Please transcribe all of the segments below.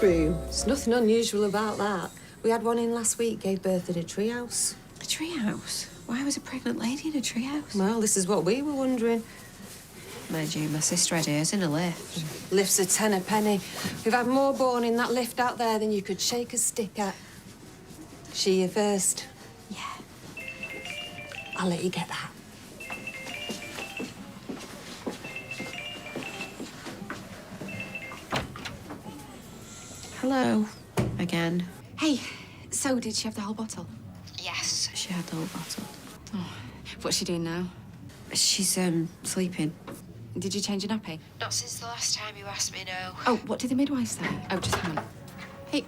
bathroom. There's nothing unusual about that. We had one in last week, gave birth in a treehouse. A treehouse? Why was a pregnant lady in a treehouse? Well, this is what we were wondering. Mind you, my sister had hers in a lift. Lift's a tenner penny. We've had more born in that lift out there than you could shake a stick at. She you first. Yeah. I'll let you get that. Hello. Again. Hey, so did she have the whole bottle? Yes, she had the whole bottle. Oh, what's she doing now? She's, sleeping. Did you change a nappy? Not since the last time you asked me, no. Oh, what did the midwife say? Oh, just hang on. Hey,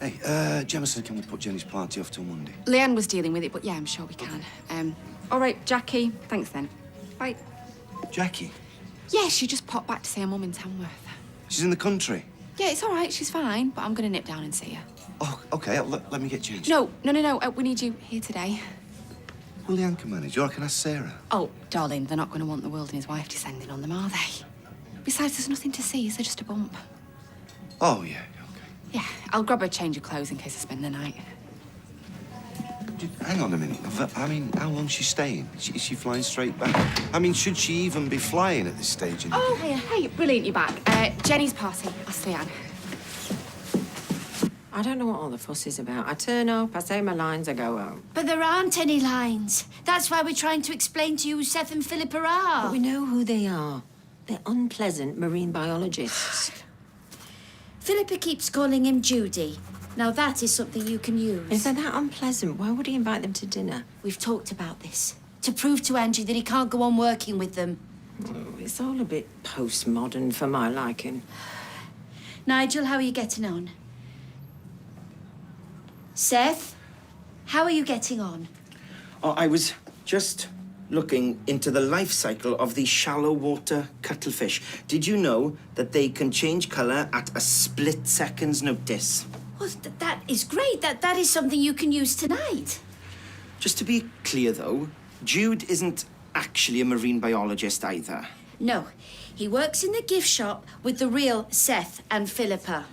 Hey, Gemma said, can we put Jenny's party off till Monday? Leanne was dealing with it, but yeah, I'm sure we can. All right, Jackie, thanks then. Bye. Jackie? Yeah, she just popped back to see her mum in Tamworth. She's in the country. Yeah, it's all right, she's fine, but I'm gonna nip down and see her. Oh, OK, let me get changed. No, we need you here today. Will Leanne can manage, or I can ask Sarah? Oh, darling, they're not gonna want the world and his wife descending on them, are they? Besides, there's nothing to see, is there just a bump? Oh, yeah, OK. Yeah, I'll grab a change of clothes in case I spend the night. Hang on a minute. I mean, how long's she staying? Is she flying straight back? I mean, should she even be flying at this stage in the Oh, hey, brilliant, you're back. Jenny's party. Ask Leanne. I don't know what all the fuss is about. I turn up, I say my lines, I go home. But there aren't any lines. That's why we're trying to explain to you who Seth and Philippa are. But we know who they are. They're unpleasant marine biologists. Philippa keeps calling him Judy. Now that is something you can use. Is that unpleasant? Why would he invite them to dinner? We've talked about this. To prove to Angie that he can't go on working with them. Oh, it's all a bit postmodern for my liking. Nigel, how are you getting on? Seth, how are you getting on? Oh, I was just looking into the life cycle of the shallow water cuttlefish. Did you know that they can change colour at a split second's notice? Well, that is great. That is something you can use tonight. Just to be clear, though, Jude isn't actually a marine biologist either. No, he works in the gift shop with the real Seth and Philippa.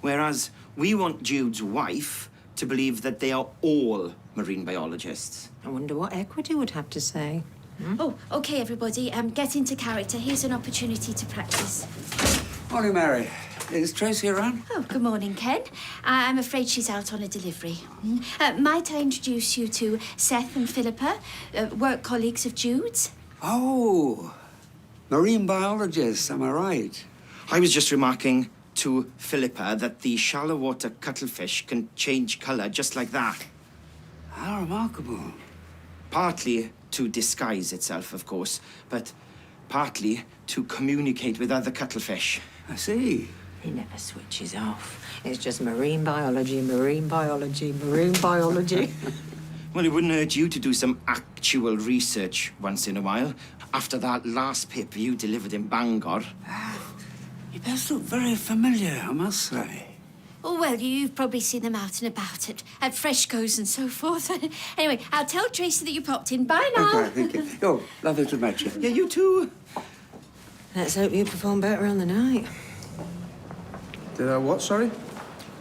Whereas we want Jude's wife to believe that they are all marine biologists. I wonder what Equity would have to say. Oh, OK, everybody, get into character. Here's an opportunity to practice. Morning, Mary. Is Tracy around? Oh, good morning, Ken. I'm afraid she's out on a delivery. Might I introduce you to Seth and Philippa, work colleagues of Jude's? Oh, marine biologists, am I right? I was just remarking to Philippa that the shallow water cuttlefish can change colour just like that. How remarkable. Partly to disguise itself, of course, but partly to communicate with other cuttlefish. I see. He never switches off. It's just marine biology, marine biology, marine biology. Well, it wouldn't hurt you to do some actual research once in a while. After that last paper you delivered in Bangor. You both look very familiar, I must say. Oh, well, you've probably seen them out and about at Freshcos and so forth. Anyway, I'll tell Tracy that you popped in. Bye now. Okay, thank you. Oh, lovely to meet you. Yeah, you too. Let's hope you perform better on the night. Did I what, sorry?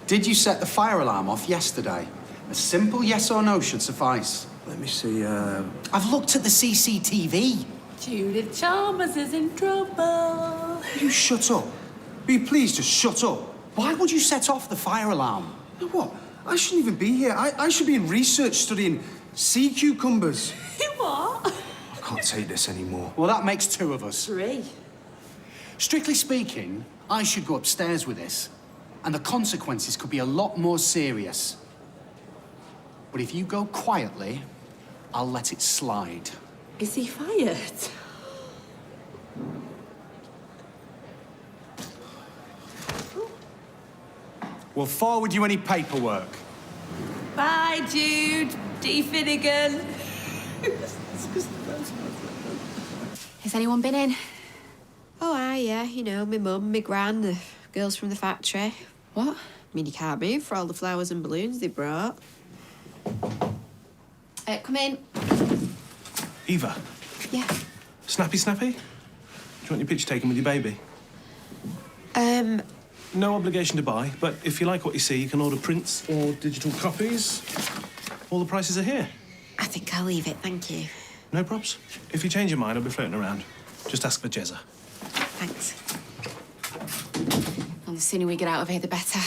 Did you set the fire alarm off yesterday? A simple yes or no should suffice. Let me see, I've looked at the CCTV. Judith Chalmers is in trouble. You shut up. Be pleased to shut up. Why would you set off the fire alarm? you know what? I shouldn't even be here. I should be in research studying sea cucumbers. What? I can't take this anymore. Well, that makes two of us. 3. Strictly speaking, I should go upstairs with this, and the consequences could be a lot more serious. But if you go quietly, I'll let it slide. Is he fired? We'll forward you any paperwork. Bye, Jude. D. Finnegan. Has anyone been in? Oh, aye, yeah. You know, my mum, my gran, the girls from the factory. What? I mean, you can't move for all the flowers and balloons they brought. Come in. Eva. Yeah. Snappy? Do you want your picture taken with your baby? No obligation to buy, but if you like what you see, you can order prints or digital copies. All the prices are here. I think I'll leave it, thank you. No props. If you change your mind, I'll be floating around. Just ask for Jezza. Thanks. Well, the sooner we get out of here, the better.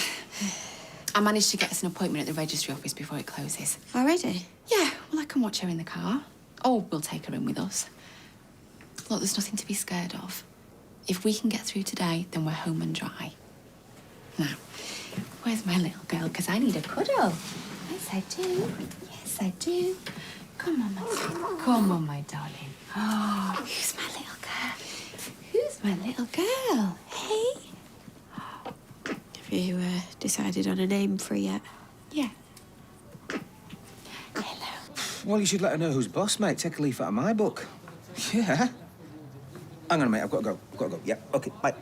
I managed to get us an appointment at the registry office before it closes. Already? Yeah, well, I can watch her in the car. Or we'll take her in with us. Look, there's nothing to be scared of. If we can get through today, then we're home and dry. Now, where's my little girl? Because I need a cuddle. Yes, I do. Yes, I do. Come on, my sweet. Come on, my darling. Oh, who's my little girl? Who's my little girl? Hey? Have you decided on a name for her yet? Yeah. Hello. Well, you should let her know who's boss, mate. Take a leaf out of my book. Yeah. Hang on a minute, I've got to go. I've got to go. Yeah, OK, bye.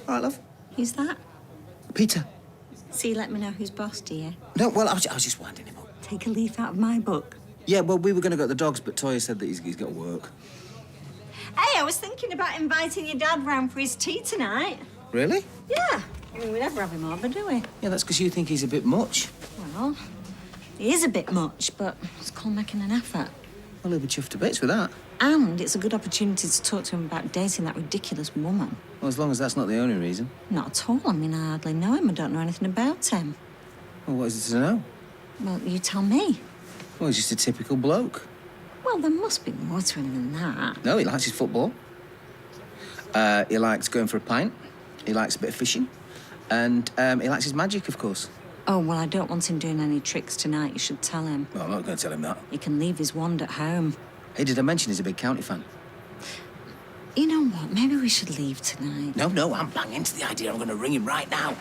All right, love. Who's that? Peter. So you let me know who's boss, do you? No, well, I was just winding him up. Take a leaf out of my book. Yeah, well, we were going to go to the dogs, but Toya said that he's got work. Hey, I was thinking about inviting your dad round for his tea tonight. Really? Yeah. I mean, we never have him over, do we? Yeah, that's because you think he's a bit much. Well, he is a bit much, but it's called making an effort. Well, he'll be chuffed to bits with that. And it's a good opportunity to talk to him about dating that ridiculous woman. Well, as long as that's not the only reason. Not at all. I mean, I hardly know him. I don't know anything about him. Well, what is it to know? Well, you tell me. Well, he's just a typical bloke. Well, there must be more to him than that. No, he likes his football. He likes going for a pint. He likes a bit of fishing. And he likes his magic, of course. Oh, well, I don't want him doing any tricks tonight. You should tell him. No, I'm not going to tell him that. He can leave his wand at home. Hey, did I mention he's a big county fan? You know what? Maybe we should leave tonight. No, I'm banging into the idea. I'm going to ring him right now.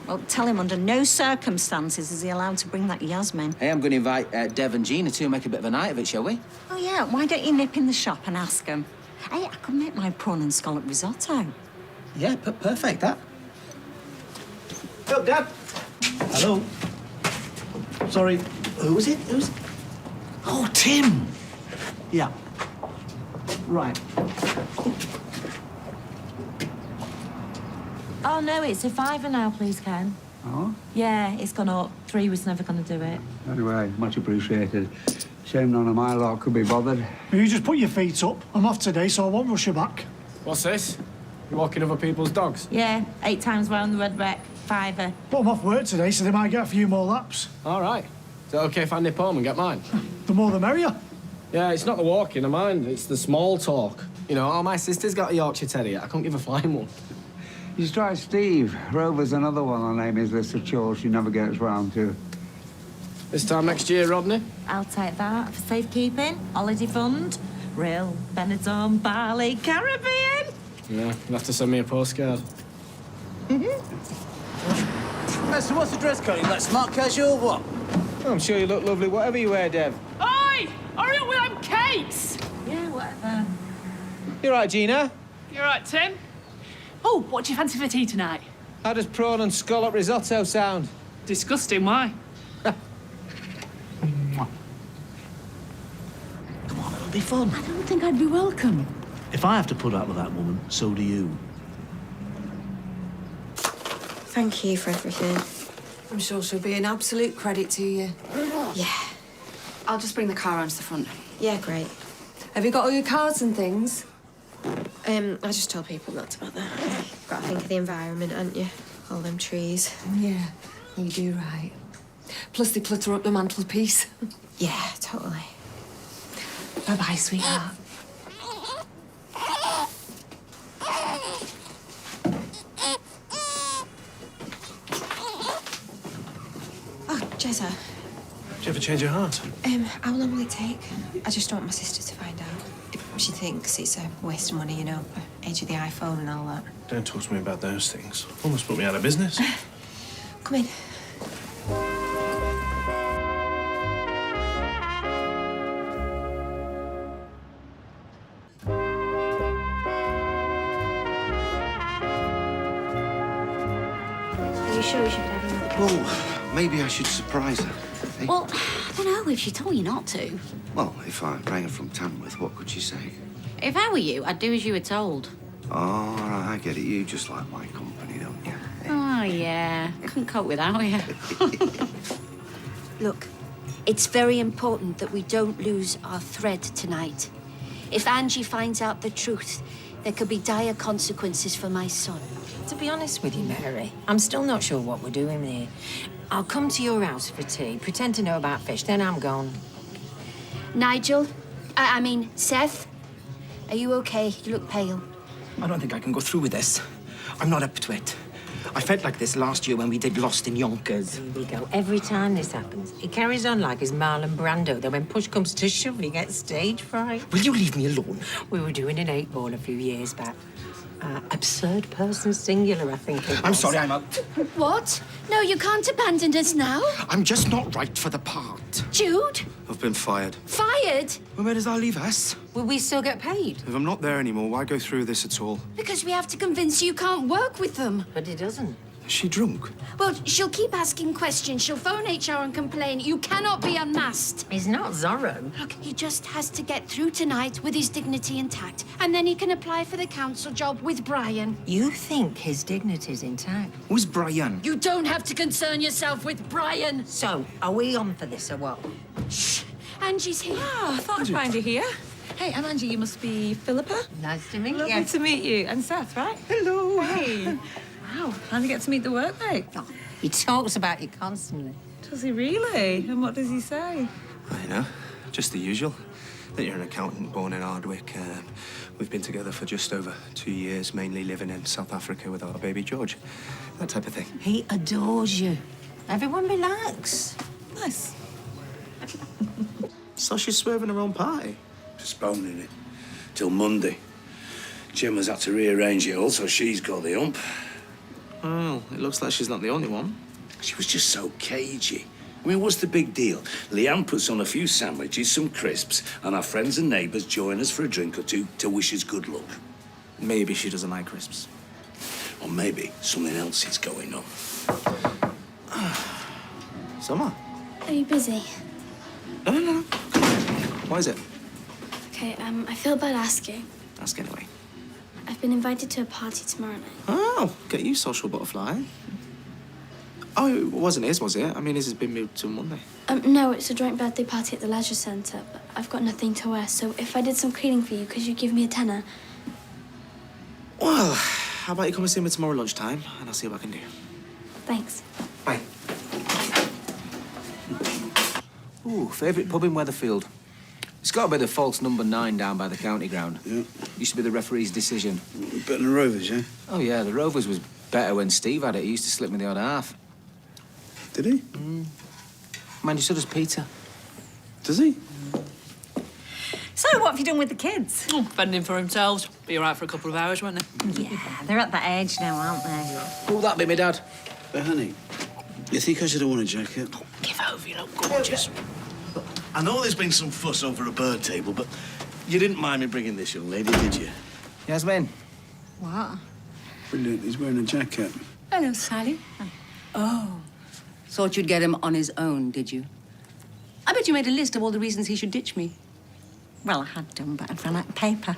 Well, tell him under no circumstances is he allowed to bring that Yasmin. Hey, I'm going to invite Dev and Gina to make a bit of a night of it, shall we? Oh, yeah. Why don't you nip in the shop and ask him? Hey, I could make my prawn and scallop risotto. Yeah, perfect, that. Oh, Dad. Hello. Sorry, who was it? Who's... Oh, Tim. Yeah. Right. Oh, no, it's a £5 now, please, Ken. Oh? Yeah, it's gone up. 3 was never going to do it. Anyway, much appreciated. Shame none of my lot could be bothered. You just put your feet up. I'm off today, so I won't rush you back. What's this? You walking other people's dogs? Yeah, 8 times round the red wreck, £5. But I'm off work today, so they might get a few more laps. All right. Is it OK if I nip home and get mine? The more the merrier. Yeah, it's not the walking I mind, it's the small talk. You know, oh, my sister's got a Yorkshire Terrier. I couldn't give a flying one. You should try Steve. Rover's another one on Amy's list of chores she never gets round to. This time next year, Rodney? I'll take that for safekeeping, holiday fund, Rill, Benetton, Bali, Caribbean. Yeah, you'll have to send me a postcard. So what's the dress code? Like smart casual, what? Oh, I'm sure you look lovely, whatever you wear, Dev. Oi! Hurry up with them cakes! Yeah, whatever. You right, Gina? You all right, Tim? Oh, what do you fancy for tea tonight? How does prawn and scallop risotto sound? Disgusting, why? Come on, it'll be fun. I don't think I'd be welcome. If I have to put up with that woman, so do you. Thank you for everything. I'm sure she'll be an absolute credit to you. Yeah. I'll just bring the car around to the front. Yeah, great. Have you got all your cards and things? I just told people not to bother. Got to think of the environment, haven't you? All them trees. Yeah, you do right. Plus they clutter up the mantelpiece. Yeah, totally. Bye-bye, sweetheart. Oh, Jezza. Did you ever change your heart? How long will it take? I just don't want my sister to find out. She thinks it's a waste of money, you know, age of the iPhone and all that. Don't talk to me about those things. Almost put me out of business. Come in. Are you sure you should have another cup? Well, maybe I should surprise her. Eh? Well, I don't know if she told you not to. Well, if I rang her from Tamworth, what could she say? If I were you, I'd do as you were told. Oh, all right, I get it. You just like my company, yeah. I couldn't cope without you. Look, it's very important that we don't lose our thread tonight. If Angie finds out the truth, there could be dire consequences for my son. To be honest with you, Mary, I'm still not sure what we're doing here. I'll come to your house for tea, pretend to know about fish, then I'm gone. Nigel, I mean, Seth, are you okay? You look pale. I don't think I can go through with this. I'm not up to it. I felt like this last year when we did Lost in Yonkers. Here we go. Every time this happens, he carries on like he's Marlon Brando. Then when push comes to shove, he gets stage fright. Will you leave me alone? We were doing an 8-ball a few years back. Absurd person singular, I think it was. I'm sorry, I'm out. What? No, you can't abandon us now. I'm just not right for the part. Jude? I've been fired. Fired? Well, where does that leave us? Will we still get paid? If I'm not there anymore, why go through this at all? Because we have to convince you can't work with them. But he doesn't. Is she drunk? Well, she'll keep asking questions. She'll phone HR and complain. You cannot be unmasked. He's not Zorro. Look, he just has to get through tonight with his dignity intact, and then he can apply for the council job with Brian. You think his dignity's intact? Who's Brian? You don't have to concern yourself with Brian. So, are we on for this or what? Shh. Angie's here. Oh, I thought I'd find you here. Hey, I'm Angie. You must be Philippa. Nice to meet you. Lovely to meet you. And Seth, right? Hello. Hey. Wow. Finally get to meet the workmate. Oh, he talks about you constantly. Does he really? And what does he say? I know, just the usual. That you're an accountant born in Hardwick. We've been together for just over 2 years, mainly living in South Africa with our baby George. That type of thing. He adores you. Everyone relax. Nice. So she's swerving her own party. Postponing it till Monday. Jim has had to rearrange it all, so she's got the hump. Well, it looks like she's not the only one. She was just so cagey. I mean, what's the big deal? Leanne puts on a few sandwiches, some crisps, and our friends and neighbours join us for a drink or two to wish us good luck. Maybe she doesn't like crisps. Or maybe something else is going on. Summer? Are you busy? No. Why is it? Okay, I feel bad asking. Ask anyway. I've been invited to a party tomorrow night. Oh, get you, social butterfly. Oh, it wasn't his, was it? I mean, his has been moved to Monday. No, it's a joint birthday party at the leisure centre, but I've got nothing to wear, so if I did some cleaning for you, could you give me a tenner? Well, how about you come and see me tomorrow lunchtime, and I'll see what I can do. Thanks. Bye. Ooh, favourite pub in Weatherfield. It's got to be the false number 9 down by the county ground. Yeah. Used to be the referee's decision. Better than the Rovers, yeah? Oh, yeah, the Rovers was better when Steve had it. He used to slip me the odd half. Did he? Mind you, so does Peter. Does he? So, what have you done with the kids? Oh, fending for themselves. Be all right for a couple of hours, won't they? Yeah, they're at that age now, aren't they? Oh, that be me dad. But, honey, you think I should have worn a jacket? Give over, you look gorgeous. I know there's been some fuss over a bird table, but you didn't mind me bringing this young lady, did you? Yasmin. What? Brilliant, he's wearing a jacket. Hello, Sally. Oh. Thought you'd get him on his own, did you? I bet you made a list of all the reasons he should ditch me. Well, I had done, but I'd run out of paper.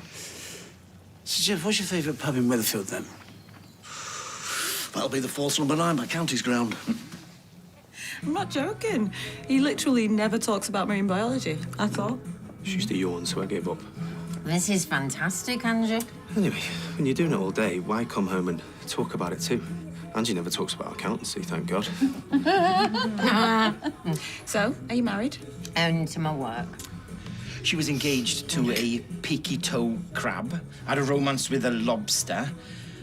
So, Jeff, what's your favourite pub in Weatherfield, then? That'll be the false number 9 by County's ground. I'm not joking. He literally never talks about marine biology at all. She used to yawn, so I gave up. This is fantastic, Andrew. Anyway, when you're doing it all day, why come home and talk about it too? Angie never talks about accountancy, thank God. So, are you married? And to my work. She was engaged to a peaky toe crab, had a romance with a lobster,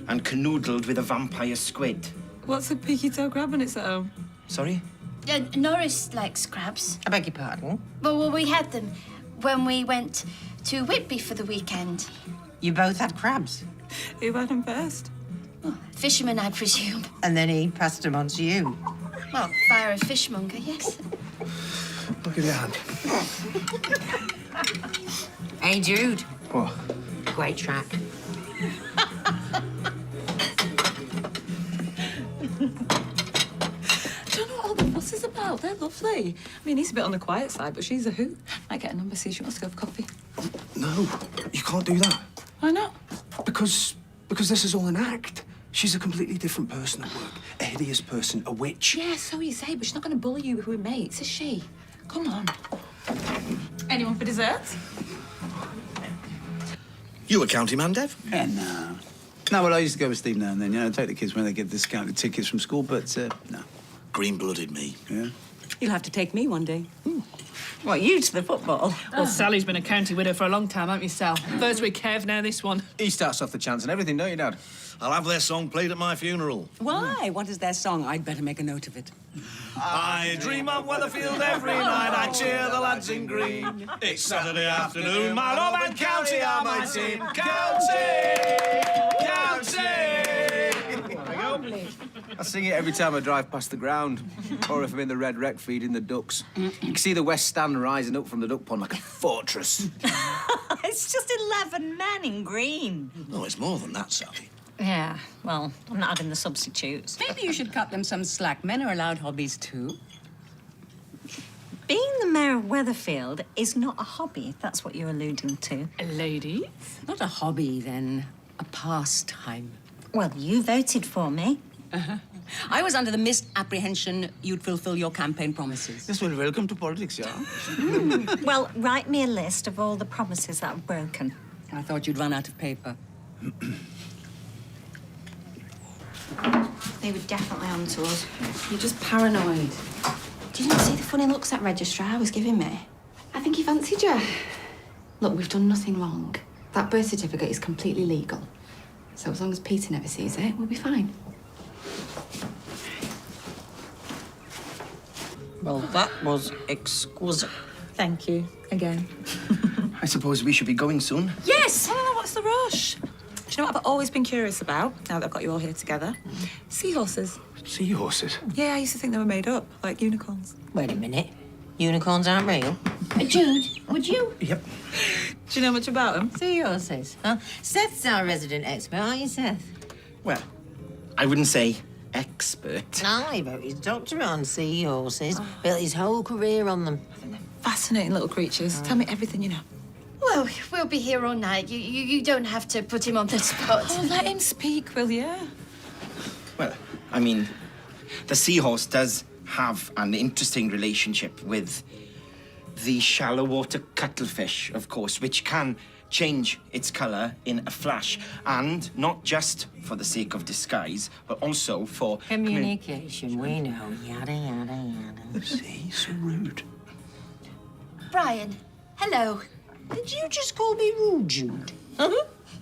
and canoodled with a vampire squid. What's a peaky toe crab on its own? Sorry? Norris likes crabs. I beg your pardon? Well, we had them when we went to Whitby for the weekend. You both had crabs? Who had them first? Oh, fisherman, I presume. And then he passed them on to you? Well, via a fishmonger, yes. Look at your hand. Hey, Jude. What? Great track. What's this about? They're lovely. I mean, he's a bit on the quiet side, but she's a hoot. Might get a number, see if she wants to go for coffee. No, you can't do that. Why not? Because this is all an act. She's a completely different person at work. A hideous person, a witch. Yeah, so you say, but she's not going to bully you with her mates, is she? Come on. Anyone for dessert? You a county man, Dev? Yeah, no. No, well, I used to go with Steve now and then, you know, take the kids when they get discounted tickets from school, but, no. Green-blooded me. Yeah? You'll have to take me one day. What, you to the football? Well, Sally's been a county widow for a long time, haven't you, Sal? First with Kev, now this one. He starts off the chants and everything, don't you, Dad? I'll have their song played at my funeral. Why? What is their song? I'd better make a note of it. I dream of Weatherfield every night. I cheer the lads in green. It's Saturday afternoon. My love and county are my team. County! I sing it every time I drive past the ground. Or if I'm in the red wreck feeding the ducks. You can see the West Stand rising up from the duck pond like a fortress. It's just 11 men in green. Oh, it's more than that, Sally. Yeah, well, I'm not having the substitutes. Maybe you should cut them some slack. Men are allowed hobbies too. Being the mayor of Weatherfield is not a hobby, if that's what you're alluding to. Ladies? Not a hobby, then. A pastime. Well, you voted for me. I was under the misapprehension you'd fulfill your campaign promises. Yes, well, welcome to politics, yeah? Well, write me a list of all the promises that I've broken. I thought you'd run out of paper. They were definitely on to us. You're just paranoid. Did you not see the funny looks that registrar was giving me? I think he fancied you. Look, we've done nothing wrong. That birth certificate is completely legal. So as long as Peter never sees it, we'll be fine. Well, that was exquisite. Thank you, again. I suppose we should be going soon. Yes! Oh, what's the rush? Do you know what I've always been curious about, now that I've got you all here together? Seahorses. Seahorses? Yeah, I used to think they were made up, like unicorns. Wait a minute. Unicorns aren't real. Jude, would you? Yep. Do you know much about them? Seahorses, huh? Seth's our resident expert, aren't you, Seth? Well, I wouldn't say expert. No, he wrote his doctorate on seahorses, built his whole career on them. Fascinating little creatures. Tell me everything you know. Well, we'll be here all night. You don't have to put him on the spot. Oh, let him speak, will you? Well, I mean, the seahorse does have an interesting relationship with the shallow water cuttlefish, of course, which can change its colour in a flash. And not just for the sake of disguise, but also for... Communication, we know. Yada, yada, yada. See? So rude. Brian, hello. Did you just call me Rude Jude? Huh?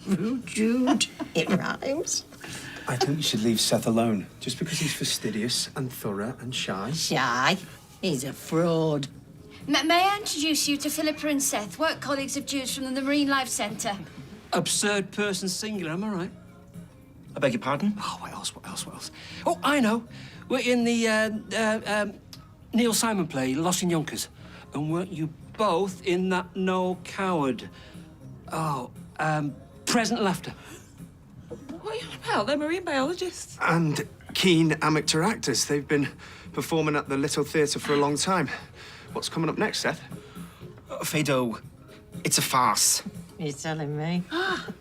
Rude Jude. It rhymes. I think you should leave Seth alone, just because he's fastidious and thorough and shy. Shy? He's a fraud. May I introduce you to Philippa and Seth, work colleagues of Jude's from the Marine Life Centre? Absurd person singular, am I right? I beg your pardon? Oh, what else? Oh, I know. We're in the Neil Simon play, Lost in Yonkers. And weren't you both in that No Coward? Oh, Present Laughter. What are you on about? They're marine biologists. And keen amateur actors. They've been performing at the Little Theatre for a long time. What's coming up next, Seth? Fado, it's a farce. You're telling me?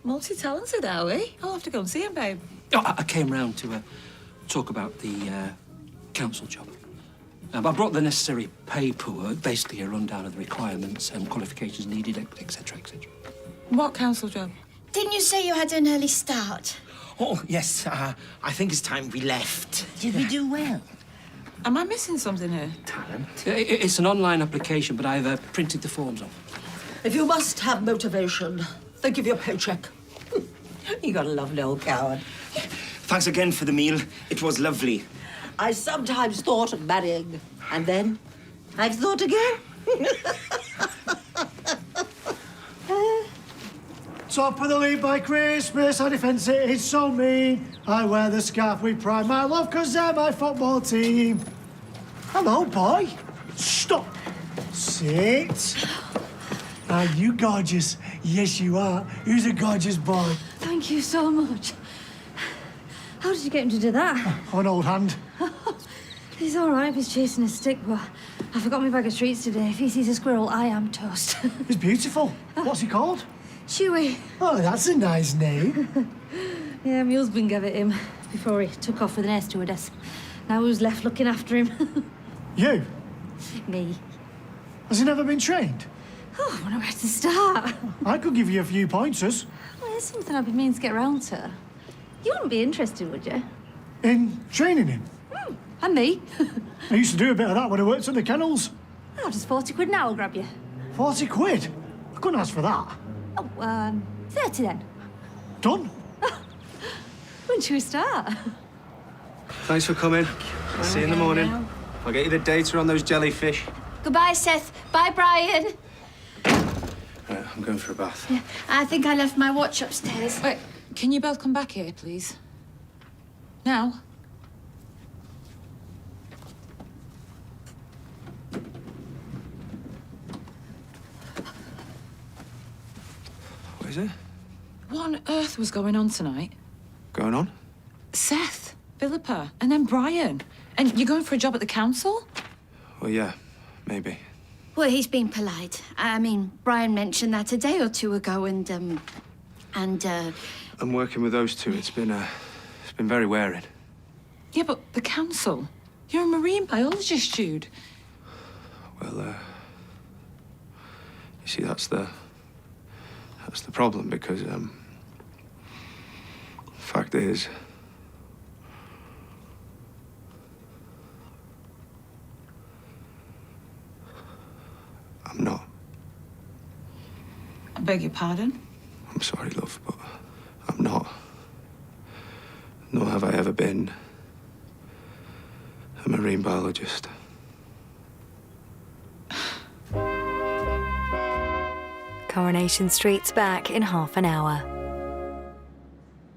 Multi-talented, are we? I'll have to go and see him, babe. Oh, I came round to talk about the council job. I brought the necessary paperwork, basically a rundown of the requirements and qualifications needed, etc., etc. What council job? Didn't you say you had an early start? Oh, yes, I think it's time we left. Did we do well? Am I missing something here? Talent? It's an online application, but I've printed the forms off. If you must have motivation, think of your paycheck. You got a lovely old coward. Thanks again for the meal. It was lovely. I sometimes thought of marrying, and then I've thought again. Top of the league by Christmas, I defence it, it's so mean. I wear the scarf with pride, my love, 'cause they're my football team. Hello, boy. Stop. Sit. Are you gorgeous? Yes, you are. Who's a gorgeous boy? Thank you so much. How did you get him to do that? An old hand. He's all right if he's chasing a stick, but I forgot my bag of treats today. If he sees a squirrel, I am toast. He's beautiful. What's he called? Chewy. Oh, that's a nice name. Yeah, my husband gave it him. before he took off with an air stewardess. Now who's left looking after him? You? Me. Has he never been trained? Oh, I wonder where to start. I could give you a few pointers. Well, it's something I've been meaning to get round to. You wouldn't be interested, would you? In training him? And me. I used to do a bit of that when I worked at the kennels. Oh, just 40 quid an hour, grab you. 40 quid? I couldn't ask for that. Oh, 30 then. Done. When should we start? Thanks for coming. I'll see you in the morning. I'll get you the data on those jellyfish. Goodbye, Seth. Bye, Brian. Right, I'm going for a bath. Yeah, I think I left my watch upstairs. Wait, can you both come back here, please? Now? What is it? What on earth was going on tonight? Going on? Seth, Philippa, and then Brian. And you're going for a job at the council? Well, yeah, maybe. Well, he's been polite. I mean, Brian mentioned that a day or two ago, and I'm working with those two. It's been very wearing. Yeah, but the council. You're a marine biologist, Jude. Well, you see, that's the problem, because, fact is, I'm not. I beg your pardon? I'm sorry, love, but I'm not. Nor have I ever been a marine biologist. Coronation Street's back in half an hour.